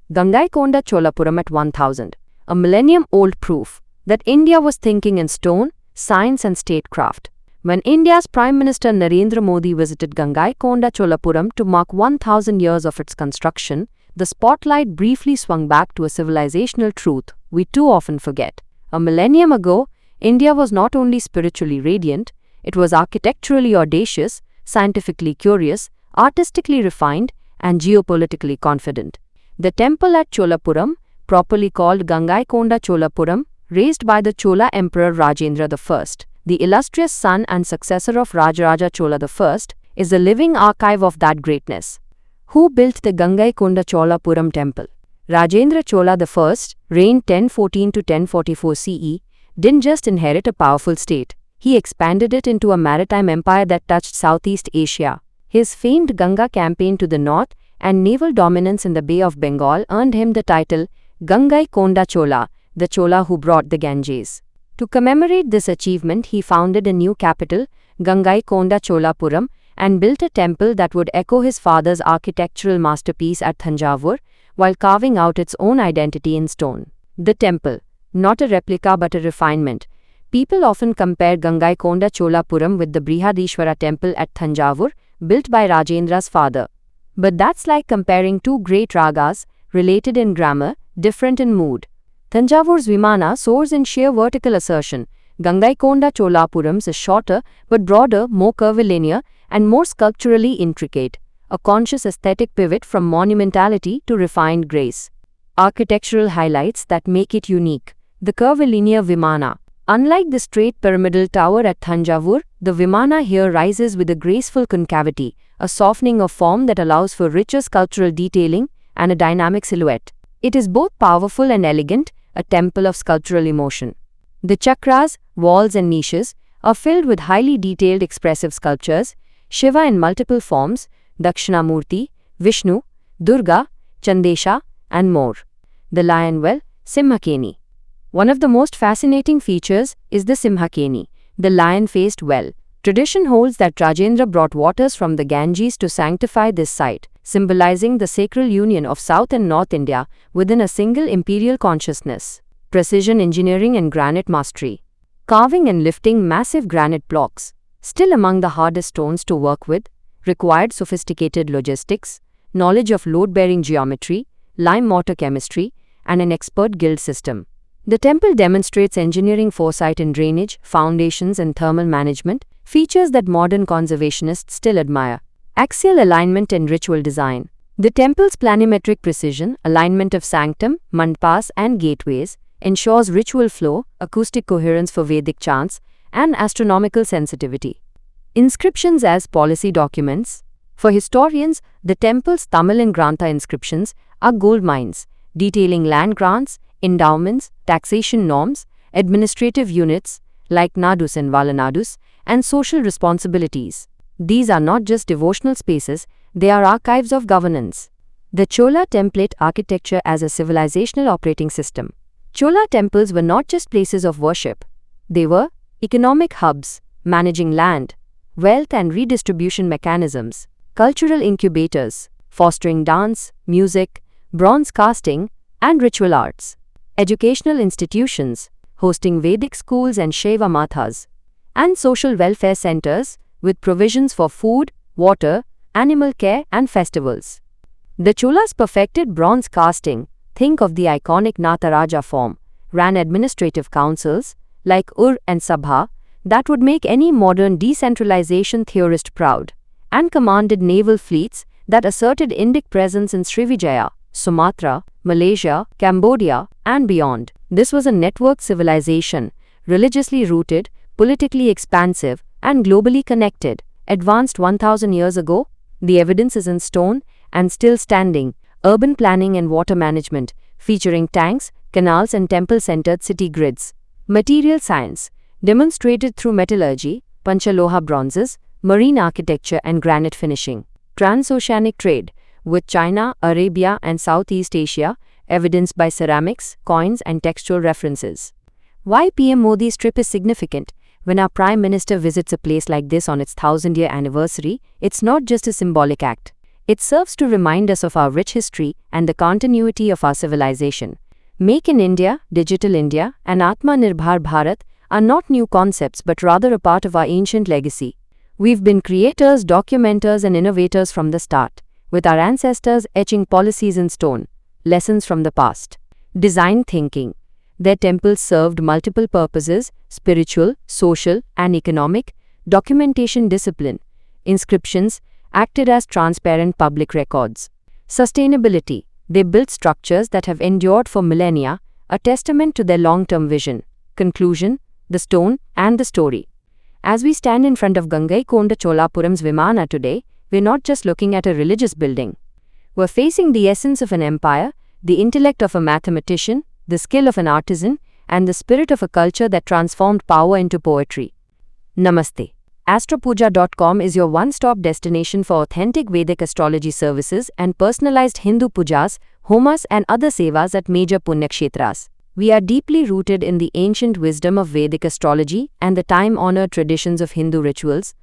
Gangaikonda Cholapuram at 1000, a millennium-old proof that India was thinking in stone, science and statecraft. When India's Prime Minister Narendra Modi visited Gangaikonda Cholapuram to mark 1000 years of its construction, the spotlight briefly swung back to a civilizational truth we too often forget. A millennium ago, India was not only spiritually radiant, it was architecturally audacious, scientifically curious, artistically refined, and geopolitically confident. The temple at Cholapuram, properly called Gangaikonda Cholapuram, raised by the Chola Emperor Rajendra I, the illustrious son and successor of Rajaraja Chola I, is a living archive of that greatness. Who built the Gangaikonda Cholapuram temple? Rajendra Chola I, reigned 1014 to 1044 CE, didn't just inherit a powerful state, he expanded it into a maritime empire that touched Southeast Asia. His famed Ganga campaign to the north and naval dominance in the Bay of Bengal earned him the title Gangaikonda Chola, the Chola who brought the Ganges. To commemorate this achievement, he founded a new capital, Gangaikonda Cholapuram, and built a temple that would echo his father's architectural masterpiece at Thanjavur, while carving out its own identity in stone. The temple, not a replica but a refinement. People often compare Gangaikonda Cholapuram with the Brihadishwara temple at Thanjavur, built by Rajendra's father. But that's like comparing two great ragas, related in grammar, different in mood. Thanjavur's Vimana soars in sheer vertical assertion. Gangaikonda Cholapuram's is shorter but broader, more curvilinear, and more sculpturally intricate, a conscious aesthetic pivot from monumentality to refined grace. Architectural highlights that make it unique. The curvilinear Vimana. Unlike the straight pyramidal tower at Thanjavur, the Vimana here rises with a graceful concavity, a softening of form that allows for richer sculptural detailing and a dynamic silhouette. It is both powerful and elegant, a temple of sculptural emotion. The chakras, walls and niches are filled with highly detailed expressive sculptures, Shiva in multiple forms, Dakshinamurti, Vishnu, Durga, Chandesha, and more. The lion well, Simhakeni. One of the most fascinating features is the Simhakeni, the lion-faced well. Tradition holds that Rajendra brought waters from the Ganges to sanctify this site, symbolizing the sacral union of South and North India within a single imperial consciousness. Precision engineering and granite mastery. Carving and lifting massive granite blocks, still among the hardest stones to work with, required sophisticated logistics, knowledge of load-bearing geometry, lime mortar chemistry, and an expert guild system. The temple demonstrates engineering foresight in drainage, foundations, and thermal management, features that modern conservationists still admire. Axial alignment and ritual design. The temple's planimetric precision, alignment of sanctum, mandpas, and gateways, ensures ritual flow, acoustic coherence for Vedic chants, and astronomical sensitivity. Inscriptions as policy documents. For historians, the temple's Tamil and Grantha inscriptions are gold mines, detailing land grants, endowments, taxation norms, administrative units like nadus and valanadus, and social responsibilities. These are not just devotional spaces, they are archives of governance. The Chola template architecture as a civilizational operating system. Chola temples were not just places of worship, they were economic hubs, managing land, wealth and redistribution mechanisms, cultural incubators, fostering dance, music, bronze casting, and ritual arts, educational institutions, hosting Vedic schools and Shaiva mathas, and social welfare centers with provisions for food, water, animal care, and festivals. The Cholas perfected bronze casting, think of the iconic Nataraja form, ran administrative councils, like Ur and Sabha, that would make any modern decentralization theorist proud, and commanded naval fleets that asserted Indic presence in Srivijaya, Sumatra, Malaysia, Cambodia, and beyond. This was a networked civilization, religiously rooted, politically expansive, and globally connected. Advanced 1000 years ago, the evidence is in stone and still standing. Urban planning and water management, featuring tanks, canals, and temple-centered city grids. Material science, demonstrated through metallurgy, Panchaloha bronzes, marine architecture, and granite finishing. Transoceanic trade, with China, Arabia, and Southeast Asia, evidenced by ceramics, coins, and textual references. Why PM Modi's trip is significant? When our Prime Minister visits a place like this on its 1000-year anniversary, it's not just a symbolic act. It serves to remind us of our rich history and the continuity of our civilization. Make in India, Digital India, and Atmanirbhar Bharat are not new concepts but rather a part of our ancient legacy. We've been creators, documenters, and innovators from the start, with our ancestors etching policies in stone, lessons from the past. Design thinking. Their temples served multiple purposes: spiritual, social, and economic. Documentation discipline. Inscriptions acted as transparent public records. Sustainability. They built structures that have endured for millennia, a testament to their long-term vision. Conclusion: the stone and the story. As we stand in front of Gangaikonda Cholapuram's Vimana today, we're not just looking at a religious building. We're facing the essence of an empire, the intellect of a mathematician, the skill of an artisan, and the spirit of a culture that transformed power into poetry. Namaste. Astropuja.com is your one-stop destination for authentic Vedic astrology services and personalized Hindu pujas, homas, and other sevas at major punyakshetras. We are deeply rooted in the ancient wisdom of Vedic astrology and the time-honored traditions of Hindu rituals,